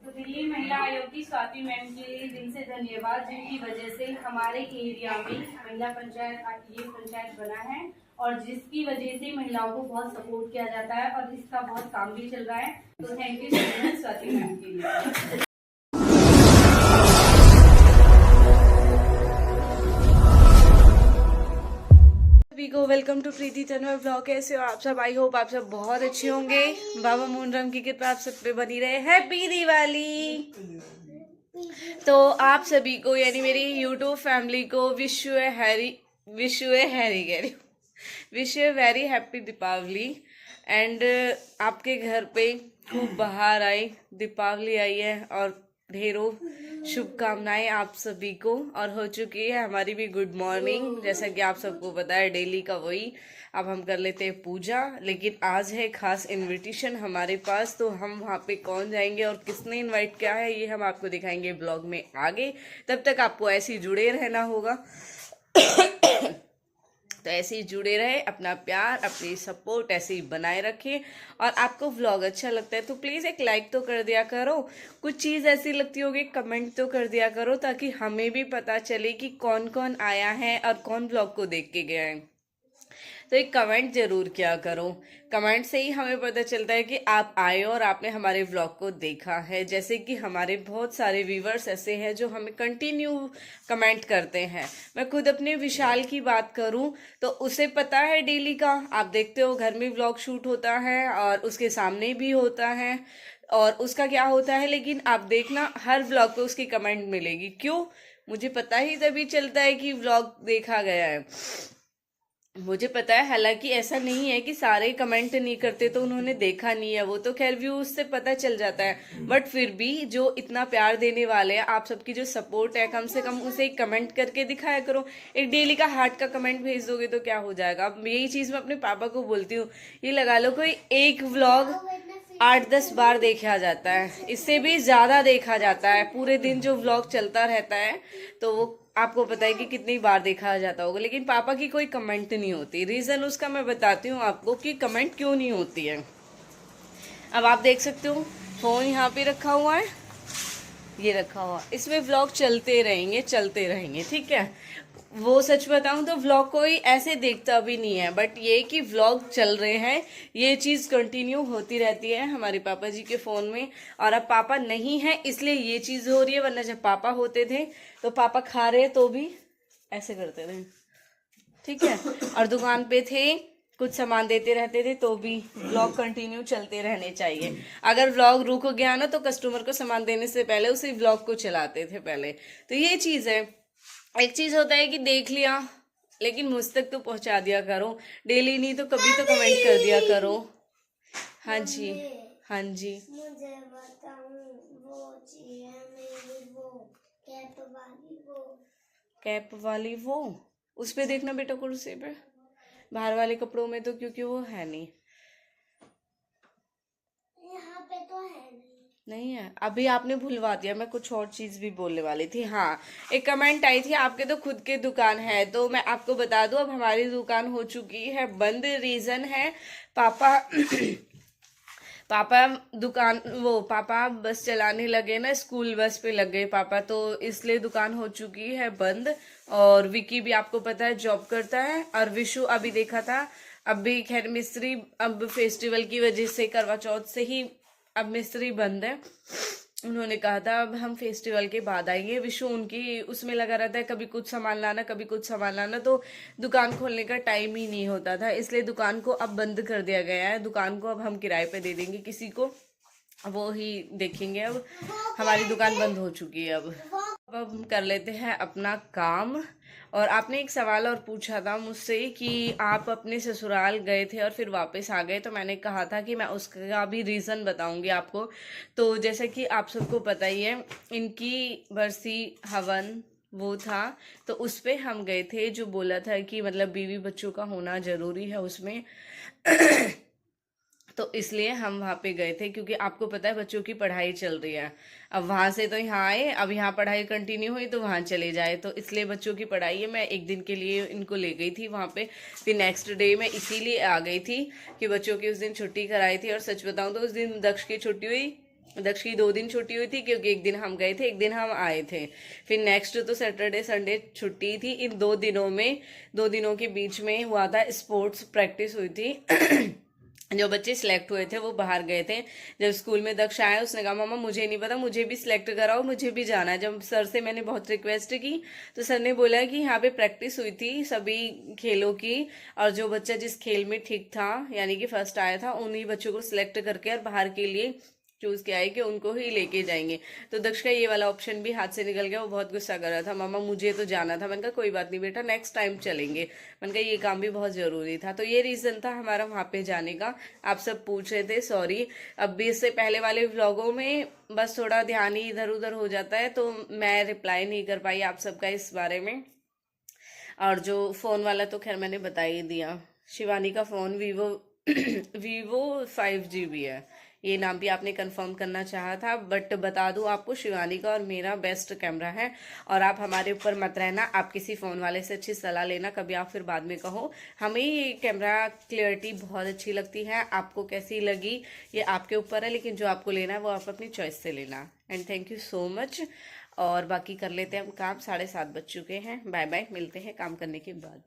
तो दिल्ली महिला आयोग की स्वाति मैम के लिए दिल से धन्यवाद, जिनकी वजह से हमारे एरिया में महिला पंचायत ये पंचायत बना है और जिसकी वजह से महिलाओं को बहुत सपोर्ट किया जाता है और इसका बहुत काम भी चल रहा है। तो thank you so much Swati ma'am के लिए। सभी को welcome to Preeti Tanwar blog. कैसे हो आप सब? आई होप आप सब बहुत अच्छे होंगे। बाबा मोहनराम की कृपा आप सब पे बनी रहे। हैप्पी दिवाली। तो आप सभी को यानी मेरी यूट्यूब फैमिली को wish you a very happy Deepawali. And आपके घर पे खूब बाहर आई, दीपावली आई है और ढेरों शुभकामनाएं आप सभी को। और हो चुकी है हमारी भी गुड मॉर्निंग, जैसा कि आप सबको पता है डेली का वही। अब हम कर लेते हैं पूजा, लेकिन आज है खास इनविटेशन हमारे पास। तो हम वहाँ पे कौन जाएंगे और किसने इनवाइट किया है ये हम आपको दिखाएंगे ब्लॉग में आगे। तब तक आपको ऐसे ही जुड़े रहना होगा। तो ऐसे ही जुड़े रहे, अपना प्यार अपनी सपोर्ट ऐसे ही बनाए रखें। और आपको व्लॉग अच्छा लगता है तो प्लीज़ एक लाइक तो कर दिया करो। कुछ चीज़ ऐसी लगती होगी कमेंट तो कर दिया करो, ताकि हमें भी पता चले कि कौन कौन आया है और कौन व्लॉग को देख के गया है। तो एक कमेंट जरूर किया करो। कमेंट से ही हमें पता चलता है कि आप आए और आपने हमारे व्लॉग को देखा है। जैसे कि हमारे बहुत सारे व्यूवर्स ऐसे हैं जो हमें कंटिन्यू कमेंट करते हैं। मैं खुद अपने विशाल की बात करूं तो उसे पता है डेली का, आप देखते हो घर में व्लॉग शूट होता है और उसके सामने भी होता है और उसका क्या होता है, लेकिन आप देखना हर व्लॉग पे उसकी कमेंट मिलेगी। क्यों? मुझे पता ही तभी चलता है कि व्लॉग देखा गया है। मुझे पता है, हालांकि ऐसा नहीं है कि सारे कमेंट नहीं करते तो उन्होंने देखा नहीं है, वो तो खैर व्यूज से पता चल जाता है। बट फिर भी जो इतना प्यार देने वाले हैं, आप सबकी जो सपोर्ट है, कम से कम उसे एक कमेंट करके दिखाया करो। एक डेली का हार्ट का कमेंट भेज दोगे तो क्या हो जाएगा। अब यही चीज मैं अपने पापा को बोलती हूँ, ये लगा लो कोई एक व्लॉग 8-10 बार देखा जाता है, इससे भी ज्यादा देखा जाता है। पूरे दिन जो व्लॉग चलता रहता है तो वो आपको पता है कि कितनी बार देखा जाता होगा, लेकिन पापा की कोई कमेंट नहीं होती। रीजन उसका मैं बताती हूँ आपको कि कमेंट क्यों नहीं होती है। अब आप देख सकते हो फोन यहाँ पे रखा हुआ है, ये रखा हुआ, इसमें व्लॉग चलते रहेंगे, ठीक है। वो सच बताऊं तो व्लॉग कोई ऐसे देखता भी नहीं है, बट ये कि व्लॉग चल रहे हैं, ये चीज कंटिन्यू होती रहती है हमारे पापा जी के फोन में। और अब पापा नहीं है इसलिए ये चीज हो रही है, वरना जब पापा होते थे तो पापा खा रहे तो भी ऐसे करते थे, ठीक है। और दुकान पे थे, कुछ सामान देते रहते थे, तो भी व्लॉग कंटिन्यू चलते रहने चाहिए। अगर व्लॉग रुक गया ना तो कस्टमर को सामान देने से पहले उसी व्लॉग को चलाते थे पहले। तो ये चीज है। एक चीज होता है कि देख लिया, लेकिन मुझ तक तो पहुंचा दिया करो। डेली नहीं तो कभी तो कमेंट कर दिया करो। हाँ जी, हाँ जी। मुझे बताऊं वो चाहिए मेरी वो कैप वाली वो, उस पे देखना बेटा कुर्सी पे, बाहर वाले कपड़ों में तो क्योंकि वो है नहीं। यहाँ पे तो है नहीं है, अभी आपने भूलवा दिया, मैं कुछ और चीज भी बोलने वाली थी। हाँ, एक कमेंट आई थी, आपके तो खुद की दुकान है, तो मैं आपको बता दूं अब हमारी दुकान हो चुकी है बंद। रीजन है पापा पापा पापा बस चलाने लगे ना, स्कूल बस पे लग गए पापा, तो इसलिए दुकान हो चुकी है बंद। और विकी भी आपको पता है जॉब करता है, और विशु अभी देखा था, अब भी खैर मिस्त्री, अब फेस्टिवल की वजह से करवा चौथ से ही अब मिस्त्री बंद है। उन्होंने कहा था अब हम फेस्टिवल के बाद आएंगे। विशु उनकी उसमें लगा रहता है, कभी कुछ सामान लाना कभी कुछ सामान लाना, तो दुकान खोलने का टाइम ही नहीं होता था, इसलिए दुकान को अब बंद कर दिया गया है। दुकान को अब हम किराए पे दे देंगे किसी को, वो ही देखेंगे। अब हमारी दुकान बंद हो चुकी है। अब हम कर लेते हैं अपना काम। और आपने एक सवाल और पूछा था मुझसे कि आप अपने ससुराल गए थे और फिर वापस आ गए, तो मैंने कहा था कि मैं उसका भी रीज़न बताऊंगी आपको। तो जैसे कि आप सबको पता ही है, इनकी बरसी हवन वो था, तो उस पे हम गए थे, जो बोला था कि मतलब बीवी बच्चों का होना ज़रूरी है उसमें। तो इसलिए हम वहाँ पे गए थे, क्योंकि आपको पता है बच्चों की पढ़ाई चल रही है। अब वहाँ से तो यहाँ आए, अब यहाँ पढ़ाई कंटिन्यू हुई तो वहाँ चले जाए, तो इसलिए बच्चों की पढ़ाई है। मैं एक दिन के लिए इनको ले गई थी वहाँ पे, फिर नेक्स्ट डे मैं इसीलिए आ गई थी कि बच्चों की उस दिन छुट्टी कराई थी। और सच बताऊँ तो उस दिन दक्ष की छुट्टी हुई दक्ष की 2 दिन छुट्टी हुई थी क्योंकि एक दिन हम गए थे, एक दिन हम आए थे। फिर नेक्स्ट तो सैटरडे संडे छुट्टी थी। इन 2 दिनों में, 2 दिनों के बीच में हुआ था स्पोर्ट्स प्रैक्टिस हुई थी। जो बच्चे सिलेक्ट हुए थे वो बाहर गए थे। जब स्कूल में दक्ष आया, उसने कहा मामा मुझे नहीं पता, मुझे भी सिलेक्ट कराओ, मुझे भी जाना है। जब सर से मैंने बहुत रिक्वेस्ट की तो सर ने बोला कि यहाँ पे प्रैक्टिस हुई थी सभी खेलों की, और जो बच्चा जिस खेल में ठीक था यानी कि फर्स्ट आया था, उन्हीं बच्चों को सिलेक्ट करके और बाहर के लिए चूज किया है कि उनको ही लेके जाएंगे। तो दक्ष का ये वाला ऑप्शन भी हाथ से निकल गया। वो बहुत गुस्सा कर रहा था, मामा मुझे तो जाना था। मैंने कहा कोई बात नहीं बेटा, नेक्स्ट टाइम चलेंगे। मैंने कहा ये काम भी बहुत जरूरी था। तो ये रीजन था हमारा वहां पे जाने का। आप सब पूछ रहे थे, सॉरी। अब भी इससे पहले वाले व्लॉगों में बस थोड़ा ध्यान ही इधर उधर हो जाता है, तो मैं रिप्लाई नहीं कर पाई आप सबका इस बारे में। और जो फोन वाला तो खैर मैंने बता ही दिया। शिवानी का फोन वीवो 5GB है। ये नाम भी आपने कंफर्म करना चाहा था, बट बता दूं आपको, शिवानी का और मेरा बेस्ट कैमरा है। और आप हमारे ऊपर मत रहना, आप किसी फ़ोन वाले से अच्छी सलाह लेना, कभी आप फिर बाद में कहो हमें ये कैमरा क्लियरिटी बहुत अच्छी लगती है। आपको कैसी लगी ये आपके ऊपर है, लेकिन जो आपको लेना है वो आप अपनी चॉइस से लेना। And thank you so much. और बाकी कर लेते हैं हम काम। 7:30 बज चुके हैं। बाय बाय, मिलते हैं काम करने के बाद।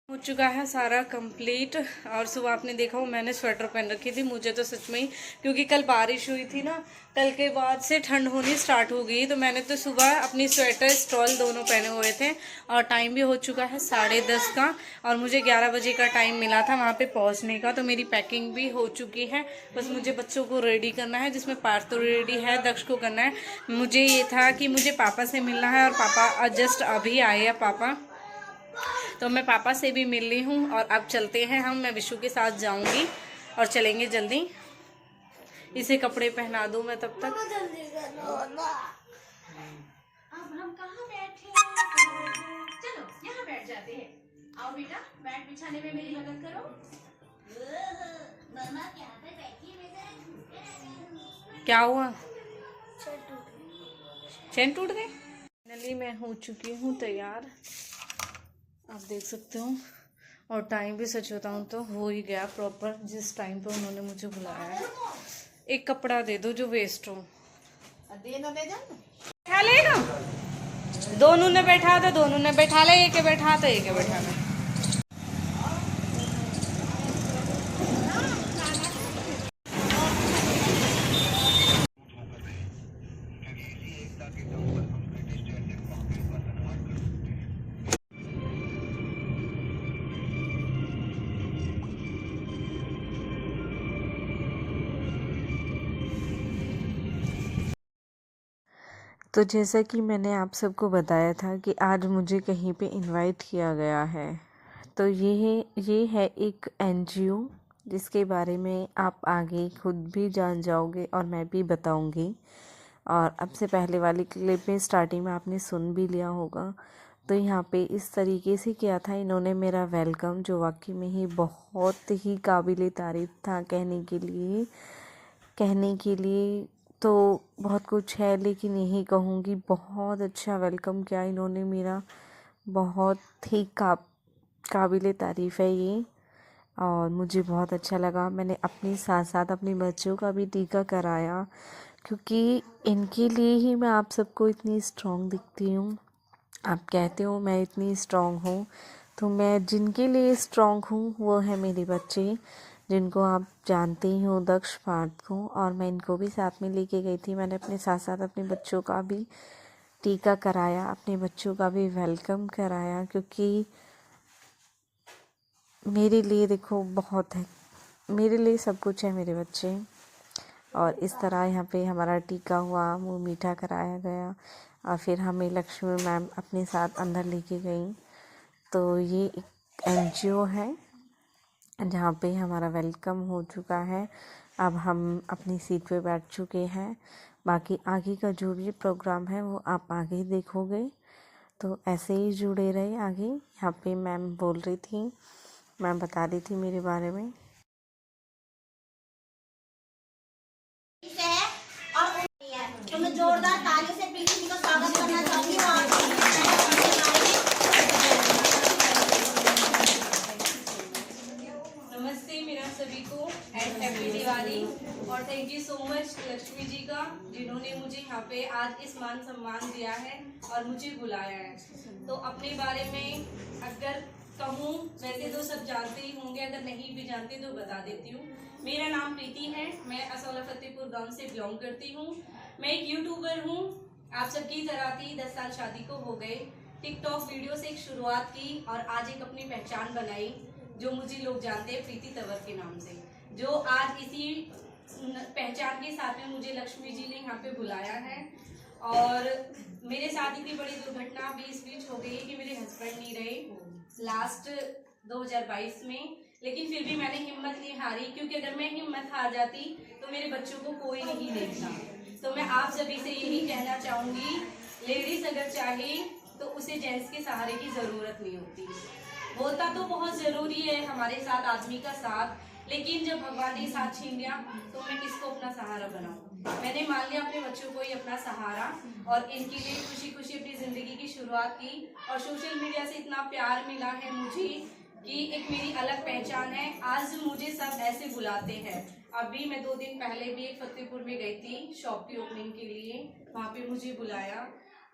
हो चुका है सारा कंप्लीट। और सुबह आपने देखा हो मैंने स्वेटर पहन रखी थी। मुझे तो सच में ही, क्योंकि कल बारिश हुई थी ना, कल के बाद से ठंड होनी स्टार्ट हो गई, तो मैंने तो सुबह अपनी स्वेटर स्टॉल दोनों पहने हुए थे। और टाइम भी हो चुका है 10:30 का, और मुझे 11 बजे का टाइम मिला था वहाँ पे पहुँचने का। तो मेरी पैकिंग भी हो चुकी है, बस मुझे बच्चों को रेडी करना है, जिसमें पार्थ तो रेडी है, दक्ष को करना है। मुझे ये था कि मुझे पापा से मिलना है, और पापा जस्ट अभी आए हैं पापा, तो मैं पापा से भी मिल ली हूँ। और अब चलते हैं हम, मैं विशु के साथ जाऊंगी और चलेंगे जल्दी। इसे कपड़े पहना दूं मैं तब तक। जल्दी करो ना। अब हम कहाँ बैठे? चलो यहाँ बैठ जाते हैं। आओ बेटा, बैठ बिछाने में मेरी मदद करो। मम्मा क्या पे बैठी है? क्या हुआ? चैन टूट गई। फाइनली मैं हो चुकी हूँ तैयार, आप देख सकते हो। और टाइम भी सच बताऊँ तो हो ही गया प्रॉपर जिस टाइम पे उन्होंने मुझे बुलाया है। एक कपड़ा दे दो जो वेस्ट हो। बैठा लेगा, दोनों ने बैठा था, दोनों ने बैठा ले, एक बैठा था, एक बैठा था। तो जैसा कि मैंने आप सबको बताया था कि आज मुझे कहीं पे इनवाइट किया गया है, तो ये है एक NGO जिसके बारे में आप आगे खुद भी जान जाओगे और मैं भी बताऊंगी। और अब से पहले वाली क्लिप में स्टार्टिंग में आपने सुन भी लिया होगा। तो यहाँ पे इस तरीके से किया था इन्होंने मेरा वेलकम, जो वाकई में ही बहुत ही काबिले तारीफ़ था। कहने के लिए तो बहुत कुछ है, लेकिन यही कहूँगी बहुत अच्छा वेलकम किया इन्होंने मेरा, बहुत ही काबिले तारीफ़ है ये। और मुझे बहुत अच्छा लगा। मैंने अपने साथ साथ अपने बच्चों का भी टीका कराया, क्योंकि इनके लिए ही मैं आप सबको इतनी स्ट्रॉन्ग दिखती हूँ। आप कहते हो मैं इतनी स्ट्रॉन्ग हूँ, तो मैं जिनके लिए स्ट्रॉन्ग हूँ वो है मेरे बच्चे, जिनको आप जानते ही हो, दक्ष पार्थ को। और मैं इनको भी साथ में लेके गई थी। मैंने अपने साथ साथ अपने बच्चों का भी टीका कराया, अपने बच्चों का भी वेलकम कराया, क्योंकि मेरे लिए देखो बहुत है, मेरे लिए सब कुछ है मेरे बच्चे। और इस तरह यहाँ पे हमारा टीका हुआ, मुँह मीठा कराया गया, और फिर हमें लक्ष्मी मैम अपने साथ अंदर लेके गई। तो ये एक NGO है जहाँ पे हमारा वेलकम हो चुका है। अब हम अपनी सीट पे बैठ चुके हैं। बाकी आगे का जो भी प्रोग्राम है वो आप आगे देखोगे, तो ऐसे ही जुड़े रहे आगे। यहाँ पे मैम बोल रही थी, मैम बता रही थी मेरे बारे में। तो मैं जोरदार ताली से प्रीति जी का स्वागत करना चाहूँगी। नमस्ते मेरा सभी को, एंड हैप्पी दिवाली। और thank you so much Lakshmi ji का जिन्होंने मुझे यहाँ पे आज इस मान सम्मान दिया है और मुझे बुलाया है। तो अपने बारे में अगर कहूँ, वैसे तो सब जानते ही होंगे, अगर नहीं भी जानते तो बता देती हूँ। मेरा नाम प्रीति है, मैं असौला फतेहपुर गांव से बिलोंग करती हूँ। मैं एक यूट्यूबर हूँ, आप सबकी तरह थी। 10 साल शादी को हो गए। टिकटॉक वीडियो से एक शुरुआत की और आज एक अपनी पहचान बनाई, जो मुझे लोग जानते हैं प्रीति तंवर के नाम से। जो आज इसी पहचान के साथ में मुझे लक्ष्मी जी ने यहाँ पे बुलाया है। और मेरे साथ इतनी बड़ी दुर्घटना बीच हो गई कि मेरे हस्बैंड नहीं रहे लास्ट 2022 में, लेकिन फिर भी मैंने हिम्मत नहीं हारी, क्योंकि अगर मैं हिम्मत हार जाती तो मेरे बच्चों को कोई नहीं देखता। तो मैं आप सभी से यही कहना चाहूंगी, लेडीज अगर चाहे तो उसे जेंट्स के सहारे की जरूरत नहीं होती। होता तो बहुत जरूरी है हमारे साथ आदमी का साथ, लेकिन जब भगवान ने साथ छीन लिया तो मैं किसको अपना सहारा बनाऊं। मैंने मान लिया अपने बच्चों को ही अपना सहारा और इनके लिए खुशी खुशी अपनी जिंदगी की शुरुआत की। और सोशल मीडिया से इतना प्यार मिला है मुझे कि एक मेरी अलग पहचान है। आज मुझे सब ऐसे बुलाते हैं। अभी मैं 2 दिन पहले भी एक फतेहपुर में गई थी शॉप की ओपनिंग के लिए, वहाँ पे मुझे बुलाया।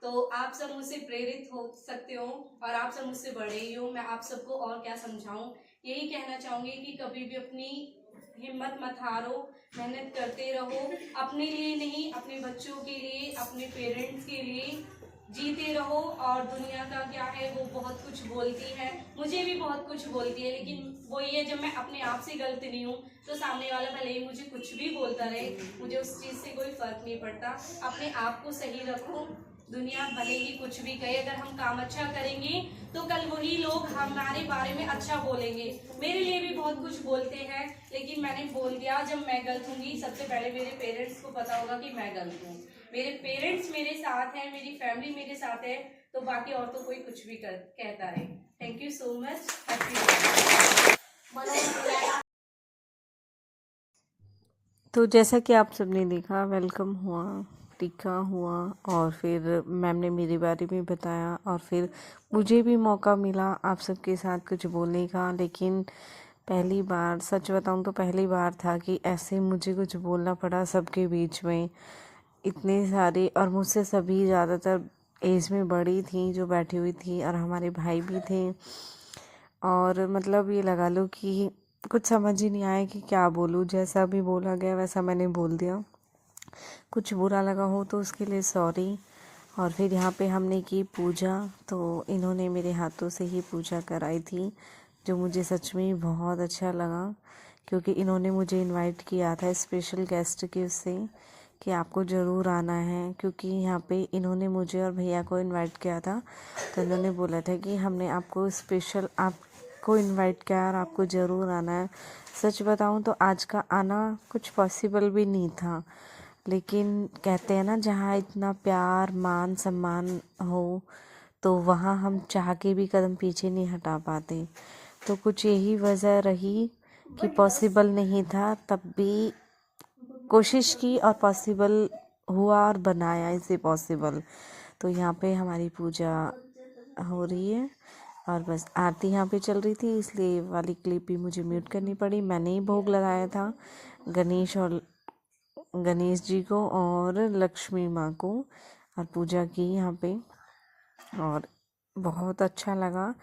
तो आप सब मुझसे प्रेरित हो सकते हो और आप सब मुझसे बड़े ही हो। मैं आप सबको और क्या समझाऊं, यही कहना चाहूंगी कि कभी भी अपनी हिम्मत मत हारो, मेहनत करते रहो, अपने लिए नहीं अपने बच्चों के लिए, अपने पेरेंट्स के लिए जीते रहो। और दुनिया का क्या है, वो बहुत कुछ बोलती है, मुझे भी बहुत कुछ बोलती है, लेकिन वो ये जब मैं अपने आप से गलत नहीं हूँ तो सामने वाला भले ही मुझे कुछ भी बोलता रहे, मुझे उस चीज़ से कोई फर्क नहीं पड़ता। अपने आप को सही रखो, दुनिया भले ही कुछ भी कहे, अगर हम काम अच्छा करेंगे तो कल वही लोग हमारे बारे में अच्छा बोलेंगे। मेरे लिए भी बहुत कुछ बोलते हैं, लेकिन मैंने बोल दिया जब मैं गलत हूँगी, सबसे पहले मेरे पेरेंट्स को पता होगा कि मैं गलत हूँ। मेरे पेरेंट्स मेरे साथ हैं, मेरी फैमिली मेरे साथ है, तो बाकी और तो कोई कुछ भी कहता रहे। Thank you so much. तो जैसा कि आप सबने देखा, वेलकम हुआ, टीका हुआ और फिर मैम ने मेरे बारे में बताया और फिर मुझे भी मौका मिला आप सबके साथ कुछ बोलने का। लेकिन पहली बार, सच बताऊं तो पहली बार था कि ऐसे मुझे कुछ बोलना पड़ा सबके बीच में। इतने सारे, और मुझसे सभी ज़्यादातर एज में बड़ी थी जो बैठी हुई थी, और हमारे भाई भी थे। और मतलब ये लगा लो कि कुछ समझ ही नहीं आया कि क्या बोलूँ। जैसा भी बोला गया वैसा मैंने बोल दिया। कुछ बुरा लगा हो तो उसके लिए सॉरी। और फिर यहाँ पे हमने की पूजा, तो इन्होंने मेरे हाथों से ही पूजा कराई थी, जो मुझे सच में बहुत अच्छा लगा, क्योंकि इन्होंने मुझे इनवाइट किया था स्पेशल गेस्ट के उससे कि आपको ज़रूर आना है। क्योंकि यहाँ पे इन्होंने मुझे और भैया को इनवाइट किया था, तो इन्होंने बोला था कि हमने आपको स्पेशल आपको इनवाइट किया और आपको ज़रूर आना है। सच बताऊँ तो आज का आना कुछ पॉसिबल भी नहीं था, लेकिन कहते हैं ना, जहाँ इतना प्यार मान सम्मान हो तो वहाँ हम चाह के भी कदम पीछे नहीं हटा पाते। तो कुछ यही वजह रही कि पॉसिबल नहीं था, तब भी कोशिश की और पॉसिबल हुआ और बनाया इसे पॉसिबल। तो यहाँ पे हमारी पूजा हो रही है और बस आरती यहाँ पे चल रही थी, इसलिए वाली क्लिप भी मुझे म्यूट करनी पड़ी। मैंने ही भोग लगाया था गणेश जी को और लक्ष्मी माँ को, और पूजा की यहाँ पे, और बहुत अच्छा लगा।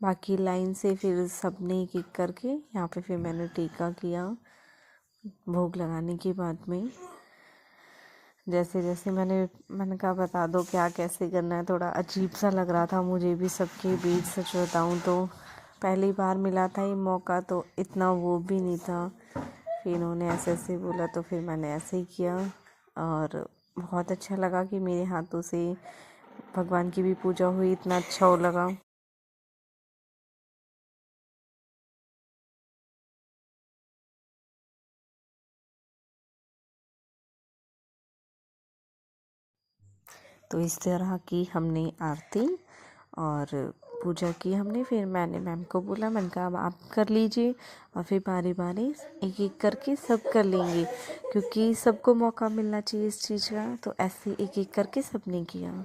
बाकी लाइन से फिर सबने एक एक करके यहाँ पे फिर मैंने टीका किया भोग लगाने के बाद में। जैसे जैसे मैंने कहा बता दो क्या कैसे करना है, थोड़ा अजीब सा लग रहा था मुझे भी सबके बीच। सच बताऊँ तो पहली बार मिला था ये मौका, तो इतना वो भी नहीं था। फिर इन्होंने ऐसे ऐसे बोला तो फिर मैंने ऐसे ही किया, और बहुत अच्छा लगा कि मेरे हाथों से भगवान की भी पूजा हुई, इतना अच्छा लगा। तो इस तरह की हमने आरती और पूजा की हमने। फिर मैंने मैम को बोला, मैंने कहा अब आप कर लीजिए, और फिर बारी बारी एक एक करके सब कर लेंगे, क्योंकि सबको मौका मिलना चाहिए इस चीज़ का। तो ऐसे एक एक करके सबने किया।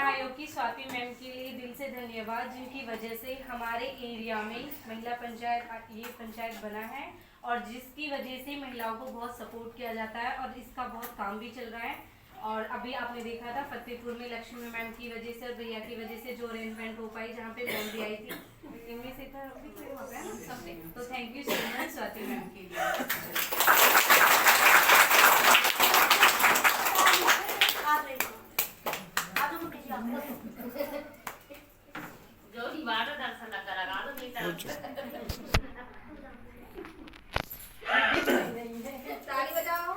महिला आयोग की स्वाति मैम के लिए दिल से धन्यवाद, जिनकी वजह से हमारे एरिया में महिला पंचायत ये पंचायत बना है और जिसकी वजह से महिलाओं को बहुत सपोर्ट किया जाता है और इसका बहुत काम भी चल रहा है। और अभी आपने देखा था फतेहपुर में लक्ष्मी मैम की वजह से और भैया की वजह से जो अरेंजमेंट हो पाई, जहाँ पे मैम भी आई थी, इनमें से था सबने। तो thank you so much Swati ma'am के लिए। ताली बजाओ।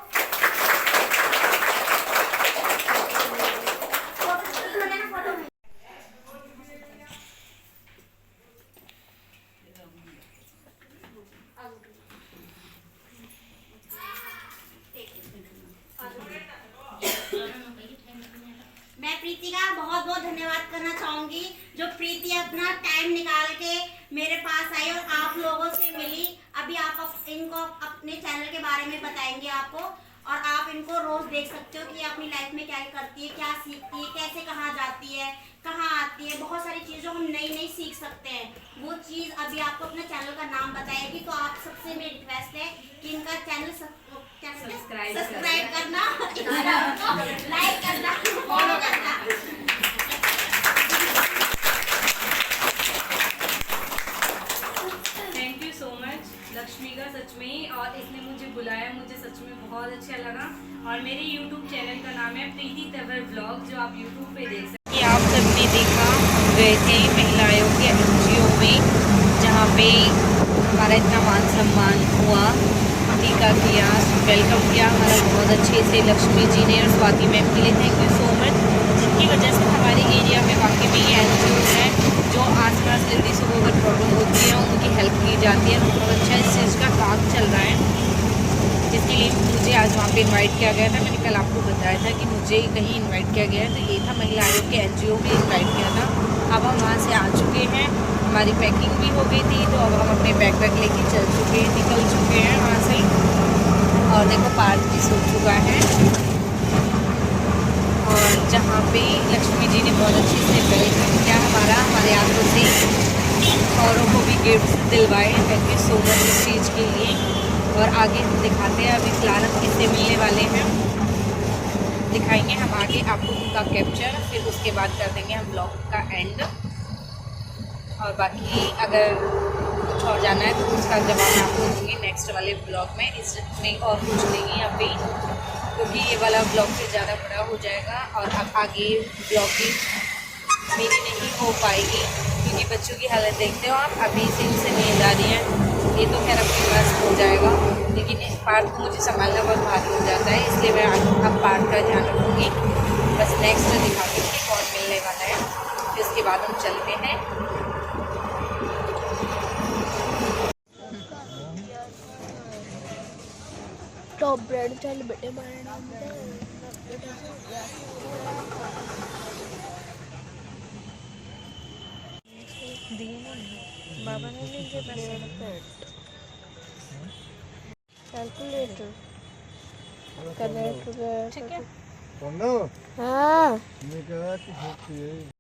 मैं प्रीति का बहुत बहुत धन्यवाद करना चाहूंगी, जो प्रीति अपना टाइम निकाल के मेरे पास आई और आप लोगों से मिली। अभी आप इनको अपने चैनल के बारे में बताएंगे आपको, और आप इनको रोज देख सकते हो कि अपनी लाइफ में क्या करती है, क्या सीखती है, कैसे कहाँ जाती है, कहाँ आती है। बहुत सारी चीज़ों हम नई नई सीख सकते हैं। वो चीज़ अभी आपको अपने चैनल का नाम बताएगी, तो आप सबसे मेरी रिक्वेस्ट है कि इनका चैनल सब्सक्राइब करना, लाइक करना, फॉलो करना। Thank you so much Lakshmi का, सच में। और इसने मुझे बुलाया, मुझे सच में बहुत अच्छा लगा। और मेरे यूट्यूब चैनल का नाम है प्रीति तंवर ब्लॉग, जो आप यूट्यूब पे देख सकते कि आप सबने देखा, हम गए थे महिला आयोग के NGO में, जहाँ पे हमारा इतना मान सम्मान हुआ, टीका किया, वेलकम किया हमारा बहुत अच्छे से लक्ष्मी जी ने और स्वाति मैम के लिए थैंक यू सो मच, जिनकी वजह से हमारे एरिया में वाकई में ये NGO है जो आसपास जल्दी से अगर प्रॉब्लम होती है उनकी हेल्प की जाती है। बहुत अच्छा इस चीज़ का काम चल रहा है, जिसके लिए मुझे आज वहाँ पे इनवाइट किया गया था। मैंने कल आपको बताया था कि मुझे कहीं इनवाइट किया गया है, तो ये था महिला आयोग के NGO में इनवाइट किया था। अब हम वहाँ से आ चुके हैं, हमारी पैकिंग भी हो गई थी, तो अब हम अपने बैग लेके चल चुके हैं, निकल चुके हैं वहाँ से। और देखो पार्क भी सो चुका है, और जहाँ पे लक्ष्मी जी ने बहुत अच्छे से वेलकम किया हमारे हाथों से, औरों को भी गिफ्ट दिलवाए। थैंक यू सो मच इस चीज़ के लिए। और आगे हम दिखाते हैं, अभी फिलहाल हम किससे मिलने वाले हैं, दिखाएंगे हम आगे आपको उनका कैप्चर, फिर उसके बाद कर देंगे हम ब्लॉग का एंड। और बाकी अगर कुछ और जाना है तो उसका जवाब मैं आपको दूँगी नेक्स्ट वाले ब्लॉग में। इसमें और कुछ नहीं अभी, क्योंकि ये वाला ब्लॉग से ज़्यादा बड़ा हो जाएगा और अब आगे ब्लॉगिंग मेरी नहीं हो पाएगी, क्योंकि बच्चों की हालत देखते हो आप, अभी से इनसे नींद आ रही है। ये तो खैर अपने पास हो जाएगा, लेकिन इस पार्ट को मुझे संभालना बहुत भारी हो जाता है, इसलिए मैं अब पार्ट का ध्यान रखूँगी। बस नेक्स्ट दिखाती हूँ कि कौन मिलने वाला है, फिर इसके बाद हम चलते हैं। टॉप ब्रेड चल बेटे मारे नाम बाबा ने नीचे कैलकुलेटर ठीक है हाँ मैं कहा कि